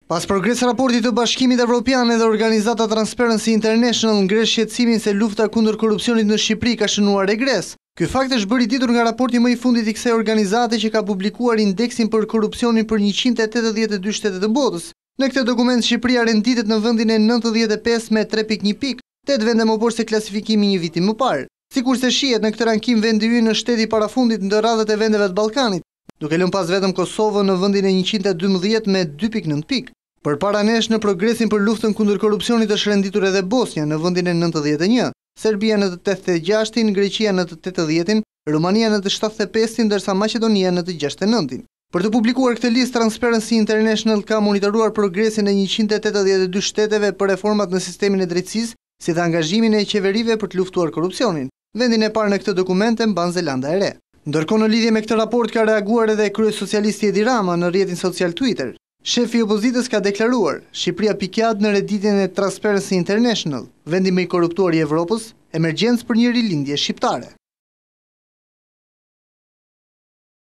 Pas progres raportit të Bashkimit Evropian dhe organizata Transparency International ngresh shqetësimin se lufta kundër korrupsionit në Shqipëri ka shënuar regres. Ky fakt është bërë i ditur nga raporti më i fundit i kësaj organizate që ka publikuar indeksin për korrupsionin për 182 shtete të botës. Në këtë dokument Shqipëria renditet në vendin e 95 me 3.1 pikë, 8 vende më poshtë se klasifikimi një viti më parë. Sikurse shihet në këtë rankim vendi ynë në shteti parafundit ndër radhët e vendeve të Ballkanit, duke lënë pas vetëm Kosovën në vendin e 112 me 2.9 pikë. Përpara nesh në progresin për luftën kundër korrupsionit është renditur edhe Bosnia në vendin e 91, Serbia në të 86-in, Greqia në të 80-in, Rumania në të 75-in, ndërsa Maqedonia në të 69-in. Për të publikuar këtë listë, Transparency International ka monitoruar progresin e 182 shteteve për reformat në sistemin e drejtësisë, si dhe angazhimin e qeverive për të luftuar korrupsionin. Vendin e parë në këtë dokument e mban Zelanda e Re. Ndërkohë në lidhje me këtë raport ka reaguar edhe kryesocialisti Edi Rama në rrjetin social Twitter. Shefi i opozitës ka deklaruar, Shqipëria pikjat në reditjen e Transparency International, vendi më i korruptuar i Evropës, emergjencë për një rilindje shqiptare.